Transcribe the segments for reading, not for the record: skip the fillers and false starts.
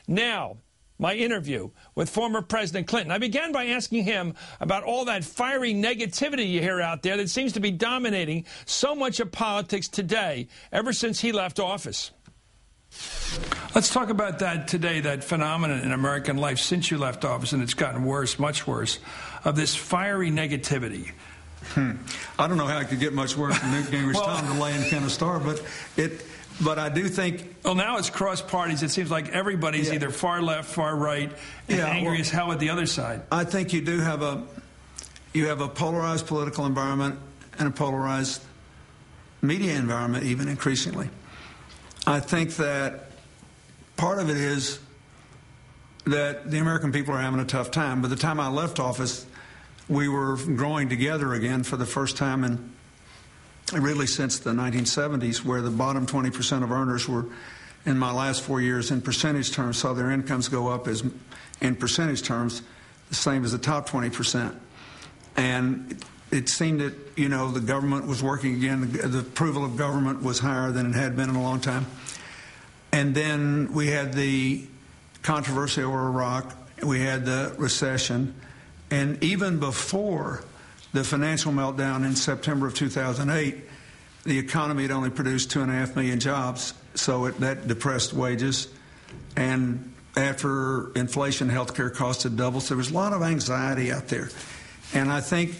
Now, my interview with former President Clinton. I began by asking him about all that fiery negativity you hear out there that seems to be dominating so much of politics today, ever since he left office. Let's talk about that today, that phenomenon in American life since you left office, and it's gotten worse, much worse, of this fiery negativity. I don't know how it could get much worse than Newt Gingrich's time to lay in Ken Starr, but I do think... Well, now it's cross parties. It seems like everybody's either far left, far right, and angry as hell at the other side. I think you do have a polarized political environment and a polarized media environment, even increasingly. I think that part of it is that the American people are having a tough time. By the time I left office, we were growing together again for the first time in really since the 1970s, where the bottom 20% of earners were, in my last 4 years, in percentage terms, saw their incomes go up as, in percentage terms, the same as the top 20%. And it seemed that, you know, the government was working again. The approval of government was higher than it had been in a long time. And then we had the controversy over Iraq. We had the recession. And even before the financial meltdown in September of 2008, the economy had only produced 2.5 million jobs, so that depressed wages. And after inflation, healthcare costs had doubled, so there was a lot of anxiety out there. And I think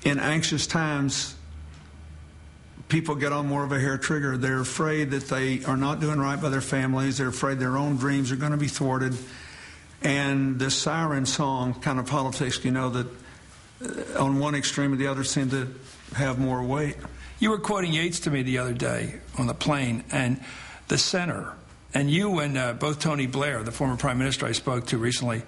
in anxious times, people get on more of a hair trigger. They're afraid that they are not doing right by their families. They're afraid their own dreams are going to be thwarted. And the siren song kind of politics, you know, that on one extreme or the other seem to have more weight. You were quoting Yates to me the other day on the plane, and the center, and you and both Tony Blair, the former prime minister I spoke to recently,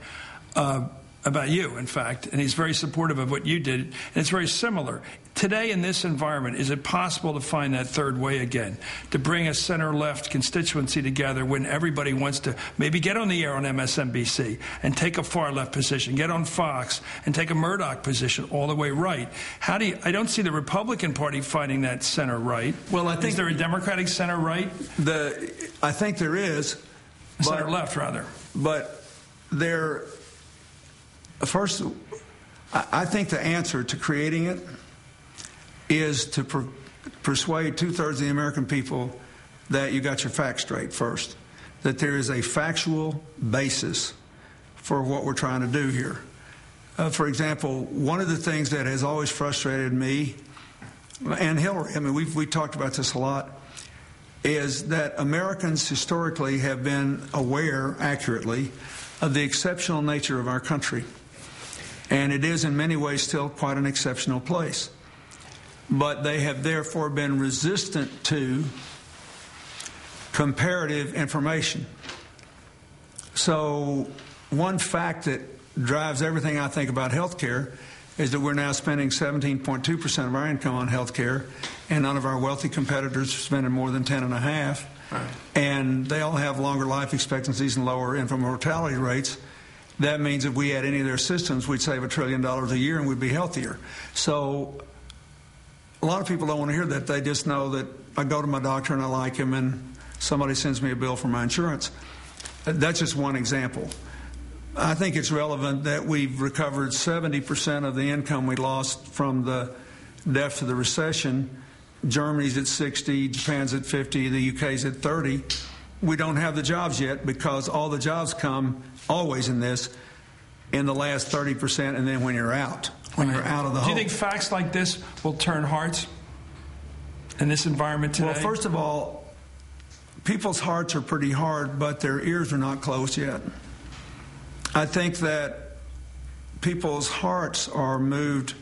about you, in fact, and he's very supportive of what you did, and it's very similar. Today in this environment, is it possible to find that third way again, to bring a center-left constituency together when everybody wants to maybe get on the air on MSNBC and take a far-left position, get on Fox and take a Murdoch position all the way right? How do you, I don't see the Republican Party finding that center-right. Well, I think... Is there a Democratic center-right? I think there is. Center-left, rather. But there... First, I think the answer to creating it is to persuade 2/3 of the American people that you got your facts straight first, that there is a factual basis for what we're trying to do here. For example, one of the things that has always frustrated me and Hillary, I mean, we talked about this a lot, is that Americans historically have been aware, accurately, of the exceptional nature of our country. And it is in many ways still quite an exceptional place. But they have therefore been resistant to comparative information. So one fact that drives everything I think about health care is that we're now spending 17.2% of our income on health care, and none of our wealthy competitors are spending more than 10.5%. Right. And they all have longer life expectancies and lower infant mortality rates. That means if we had any of their systems, we'd save $1 trillion a year and we'd be healthier. So a lot of people don't want to hear that. They just know that I go to my doctor and I like him and somebody sends me a bill for my insurance. That's just one example. I think it's relevant that we've recovered 70% of the income we lost from the depths of the recession. Germany's at 60, Japan's at 50, the UK's at 30. We don't have the jobs yet because all the jobs come always in this in the last 30% and then when you're out, you're out of the hole. Do you think facts like this will turn hearts in this environment today? Well, first of all, people's hearts are pretty hard, but their ears are not closed yet. I think that people's hearts are moved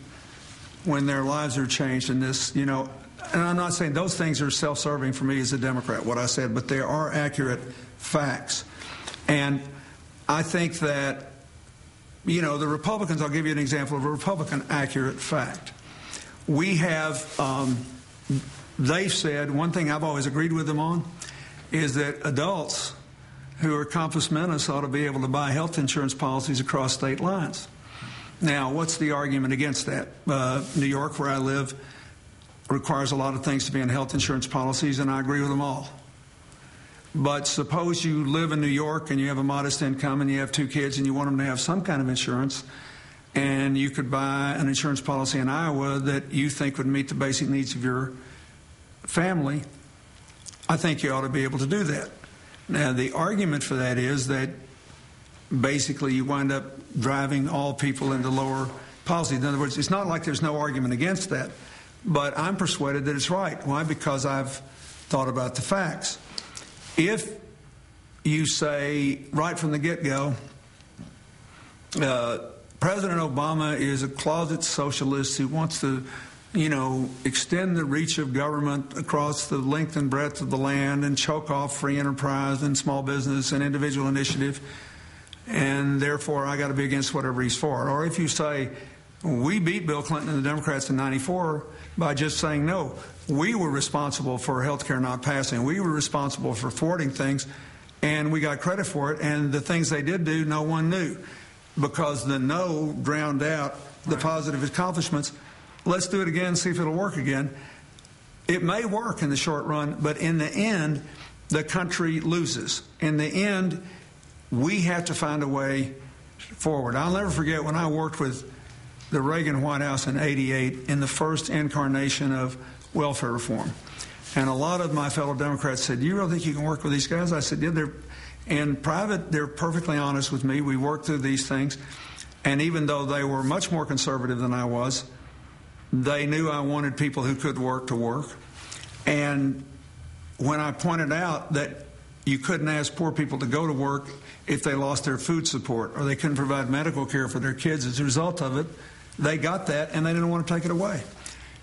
when their lives are changed in this, you know. And I'm not saying those things are self-serving for me as a Democrat, what I said, but they are accurate facts. And I think that, you know, the Republicans, I'll give you an example of a Republican accurate fact. We have, they've said, one thing I've always agreed with them on is that adults who are compos mentis ought to be able to buy health insurance policies across state lines. Now, what's the argument against that? New York, where I live, requires a lot of things to be in health insurance policies, and I agree with them all. But suppose you live in New York and you have a modest income and you have 2 kids and you want them to have some kind of insurance, and you could buy an insurance policy in Iowa that you think would meet the basic needs of your family. I think you ought to be able to do that. Now, the argument for that is that basically you wind up driving all people into lower policy. In other words, it's not like there's no argument against that, but I'm persuaded that it's right. Why? Because I've thought about the facts. If you say right from the get-go, President Obama is a closet socialist who wants to, extend the reach of government across the length and breadth of the land and choke off free enterprise and small business and individual initiative, and therefore I got to be against whatever he's for. Or if you say, we beat Bill Clinton and the Democrats in '94 by just saying no. We were responsible for health care not passing. We were responsible for thwarting things, and we got credit for it. And the things they did do, no one knew, because the no drowned out the positive accomplishments. Let's do it again, see if it'll work again. It may work in the short run, but in the end, the country loses. In the end, we have to find a way forward. I'll never forget when I worked with the Reagan White House in '88 in the first incarnation of welfare reform. And a lot of my fellow Democrats said, do you really think you can work with these guys? I said, yeah, in private, they're perfectly honest with me. We worked through these things. And even though they were much more conservative than I was, they knew I wanted people who could work to work. And when I pointed out that you couldn't ask poor people to go to work if they lost their food support or they couldn't provide medical care for their kids as a result of it, they got that and they didn't want to take it away.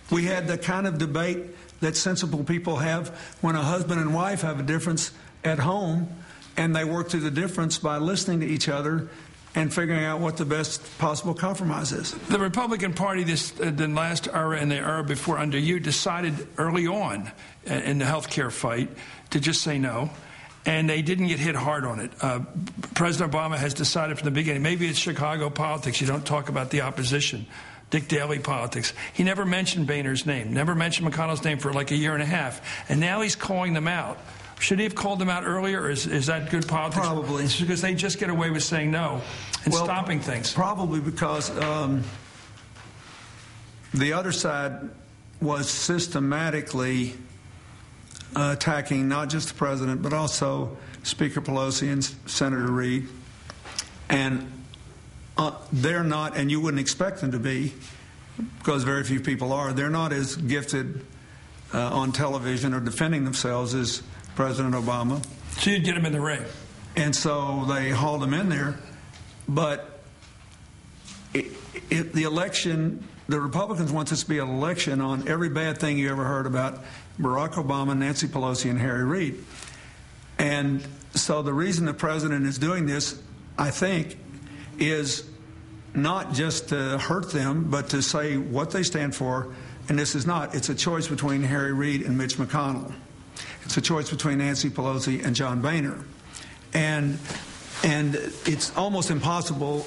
We had the kind of debate that sensible people have when a husband and wife have a difference at home, and they work through the difference by listening to each other and figuring out what the best possible compromise is. The Republican Party, the last era and the era before under you, decided early on in the health care fight to just say no, and they didn't get hit hard on it. President Obama has decided from the beginning, maybe it's Chicago politics, you don't talk about the opposition. Dick Daley politics. He never mentioned Boehner's name, never mentioned McConnell's name for like a year and a half, and now he's calling them out. Should he have called them out earlier, or is that good politics? Probably. It's because they just get away with saying no and stopping things. Probably because the other side was systematically attacking not just the president, but also Speaker Pelosi and Senator Reid. And they're not, and you wouldn't expect them to be, because very few people are, they're not as gifted on television or defending themselves as President Obama. So you'd get him in the ring. And so they hauled him in there. But the election, the Republicans want this to be an election on every bad thing you ever heard about Barack Obama, Nancy Pelosi, and Harry Reid. And so the reason the president is doing this, I think, is not just to hurt them, but to say what they stand for. And this is not. It's a choice between Harry Reid and Mitch McConnell. It's a choice between Nancy Pelosi and John Boehner. And it's almost impossible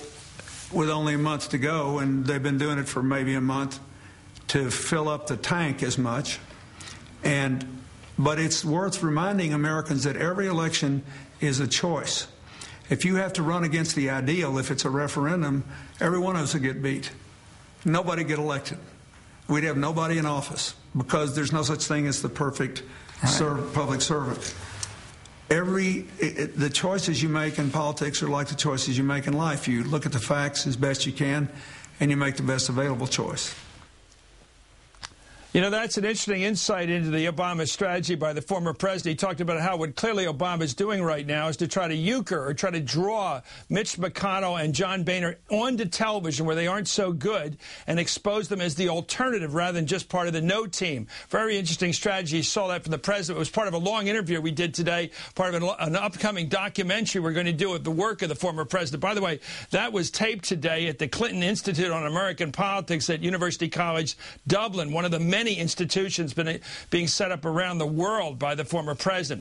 with only a month to go, and they've been doing it for maybe a month, to fill up the tank as much. But it's worth reminding Americans that every election is a choice. If you have to run against the ideal, if it's a referendum, every one of us would get beat. Nobody get elected. We'd have nobody in office because there's no such thing as the perfect public servant. The choices you make in politics are like the choices you make in life. You look at the facts as best you can, and you make the best available choice. You know, that's an interesting insight into the Obama strategy by the former president. He talked about how what clearly Obama's doing right now is to try to euchre or try to draw Mitch McConnell and John Boehner onto television where they aren't so good and expose them as the alternative rather than just part of the no team. Very interesting strategy. You saw that from the president. It was part of a long interview we did today, part of an upcoming documentary we're going to do with the work of the former president. By the way, that was taped today at the Clinton Institute on American Politics at University College Dublin, one of the many institutions being set up around the world by the former president.